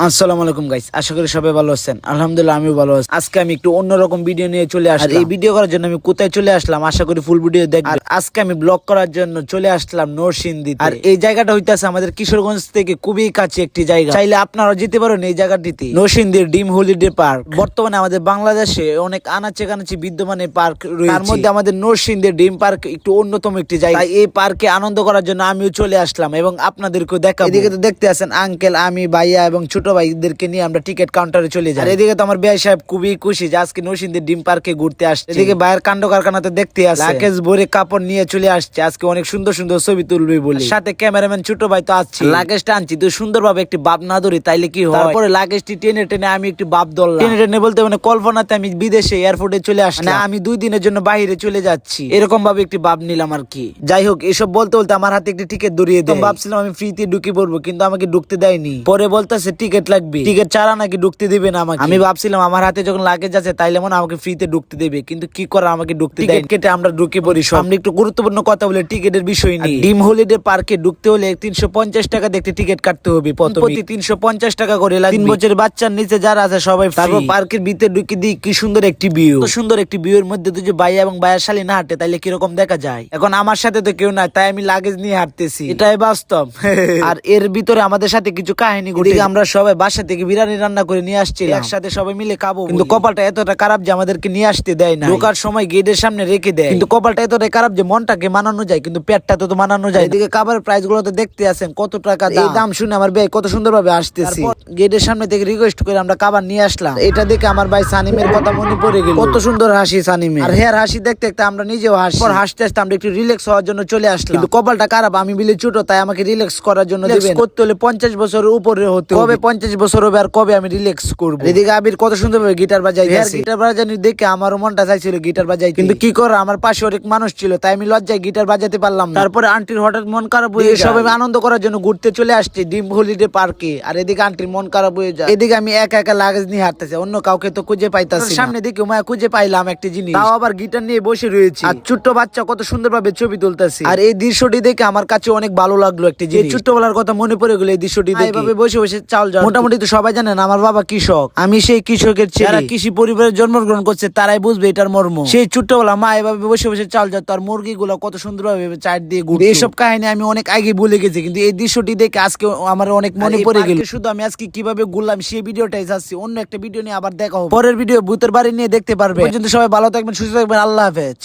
আসসালামু আলাইকুম গাইস, আশা করি সবাই ভালো আছেন। আলহামদুলিল্লাহ আমিও ভালো আছি। আজকে আমি একটু অন্যরকম ভিডিও নিয়ে চলে আসলাম। এই ভিডিও করার জন্য আমি কোথায় চলে আসলাম আশা করি ফুল ভিডিও দেখবেন। আজকে আমি ব্লগ করার জন্য চলে আসলাম নরসিংদীতে। আর এই জায়গাটা হইতাছে আমাদের কিশোরগঞ্জ থেকে খুবই কাছে একটি জায়গা। চাইলে আপনারা যেতে পারেন এই জায়গাটিতে। নরসিংদীর ডিম হলিডে পার্ক বর্তমানে আমাদের বাংলাদেশে অনেক আনাচে কানাচে বিদ্যমান এই পার্ক রয়েছে। তার মধ্যে আমাদের নরসিংদীর ডিম পার্ক একটু অন্যতম একটি জায়গা। তাই এই পার্কে আনন্দ করার জন্য আমিও চলে আসলাম এবং আপনাদেরকেও দেখাবো। এদিকে তো দেখতে আছেন আঙ্কেল, আমি, ভাইয়া এবং ছোট ভাইদেরকে নিয়ে আমরা টিকিট কাউন্টারে চলে যাই। এদিকে তো আমার ভাই সাহেব খুবই খুশি যে আজকে নরসিংদীর ডিম পার্কে ঘুরতে আসছে। এদিকে ভাইয়ের কাণ্ড কারখানাতে দেখতে আসছে, লাগেজ ভরে কাপড় নিয়ে চলে আসছে আজকে অনেক সুন্দর সুন্দর ছবি তুলবে বলে। সাথে ক্যামেরাম্যান ছোট ভাই তো আসছে। লাগেজটা আনছি তো সুন্দরভাবে একটি বাপ না ধরি তাইলে কি হয়। তারপরে লাগেজটি টেনে টেনে আমি একটি বাপ ধরলাম। টেনে টেনে বলতে মানে কল্পনাতে আমি বিদেশে এয়ারপোর্টে চলে আসলাম। মানে আমি 2 দিনের জন্য বাইরে চলে যাচ্ছি, এরকম ভাবে একটি বাপ নিলাম আর কি। যাই হোক, এসব বলতে বলতে আমার হাতে একটি টিকিট ধরিয়ে দেয়। ভাবছিলাম আমি ফ্রিতে ঢুকে পড়বো, কিন্তু আমাকে ঢুকতে দেয়নি। পরে বলতেছে টিকিট লাগবে, টিকিট ছাড়া নাকি ঢুকতে দিবে না আমাকে। আমি ভাবছিলাম আমার হাতে যখন লাগেজ আছে তাইলে মনে আমাকে ফ্রিতে ঢুকতে দেবে, কিন্তু কি করা আমাকে ঢুকতে দেয়। টিকিট কেটে আমরা ঢুকে পড়ি। সামনে একটু গুরুত্বপূর্ণ কথা বলে টিকিটের বিষয় নিয়ে। ডিম হলিডে পার্কে ঢুকতে হলে 350 টাকা দেখতে টিকিট কাটতে হবে। প্রতি 350 টাকা করে লাগবে। 3 বছরের বাচ্চার নিচে যারা আছে সবাই। তারপর পার্কের ভিতরে ঢুকে দিই কি সুন্দর একটি ভিউ। সুন্দর একটি ভিউর মধ্যে তো যে ভাইয়া এবং ভাইয়ার শালী না হাঁটে তাইলে কিরকম দেখা যায়। এখন আমার সাথে তো কেউ নাই, তাই আমি লাগেজ নিয়ে হাঁটতেছি, এটাই বাস্তব। আর এর ভিতরে আমাদের সাথে কিছু কাহিনী ঘটে। আমরা সবাই বাসা থেকে বিরিয়ানি রান্না করে নিয়ে আসছি, একসাথে সবাই মিলে খাবো। কিন্তু কপালটা এতটা খারাপ যে আমাদেরকে নিয়ে আসতে দেয় না। ঢোকার সময় গেটের সামনে রেখে দেয়। কিন্তু কপালটা এতটাই খারাপ যে মনটাকে মানানো যায় কিন্তু পেটটা তো মানানো যায়। এদিকে খাবারের প্রাইস গুলো তো দেখতে আছেন কত টাকা। এই দাম শুনে আমার ভাই কত সুন্দর ভাবে আসতেছি। গেটের সামনে থেকে রিকোয়েস্ট করে আমরা খাবার নিয়ে আসলাম। এটা দেখে আমার ভাই সানিমের কথা মনে পড়ে গেল। কত সুন্দর হাসি সানিমের। আর হেয়ার হাসি দেখতে দেখতে আমরা নিজেও হাসি। হাসতে হাসতে আমরা একটু রিল্যাক্স হওয়ার জন্য চলে আসলাম। কিন্তু কপালটা খারাপ, আমি বিলে ছোট, তাই আমাকে রিল্যাক্স করার জন্য দিবেন। করতে হলে 50 বছরের উপরে হতে হবে। 50 বছর হবে আর কবে আমি রিল্যাক্স করব। এদিকে আবির কত সুন্দর ভাবে গিটার বাজাইতেছে। গিটার বাজানি দেখে আমারও মনটা চাইছিল গিটার বাজাইতে, কিন্তু কি করা, আমার পাশে অনেক মানুষ ছিল তাই আমি লজ্জায় গিটার বাজাতে পারলাম না। তারপরে আন্টির হঠাৎ মন খারাপ হয়ে যায়। সবাই আনন্দ করার জন্য ঘুরতে চলে আসছে ডিম হলিডে পার্কে। আর এদিকে আন্টির মন খারাপ হয়ে যায়। এদিকে আমি একা একা লাগেজ নিয়ে হাঁটতেছি, অন্য কাউকে তো খুঁজে পাইতাছি। সামনে দিকে মায়া খুঁজে পাইলাম একটি জিনিস, তাও আবার গিটার নিয়ে বসে রয়েছে। আর ছোট্ট বাচ্চা কত সুন্দরভাবে ছবি তুলতেছে। আর এই দৃশ্যটি দেখে আমার কাছে অনেক ভালো লাগলো। একটি জিনিস ছোট্টবেলার কথা মনে পড়ে গেল এই দৃশ্যটি দেখে। এইভাবে বসে বসে চাল যায়। মোটামুটি তো সবাই জানেন আমার বাবা কৃষক, আমি সেই কৃষকের ছেলে। যারা কৃষি পরিবারে জন্মগ্রহণ করছে তারাই বুঝবে এটার মর্ম। সেই ছোট্টবেলা মা এভাবে বসে বসে চাল যায়, তার মুরগি গুলো কত সুন্দরভাবে চার দিয়ে ঘুরছে। এইসব কাহিনী আমি অনেক আগে ভুলে গেছি, কিন্তু এই দৃশ্যটি দেখে আজকে আমার অনেক মনে পড়ে গেল। শুধু আমি আজকে কিভাবে ঘুরলাম সেই ভিডিওটাই যাচ্ছি। অন্য একটা ভিডিও নিয়ে আবার দেখা হবে। পরের ভিডিও ভূতের বাড়ি নিয়ে দেখতে পারবে। পর্যন্ত সবাই ভালো থাকবেন, সুস্থ থাকবেন, আল্লাহ হাফেজ।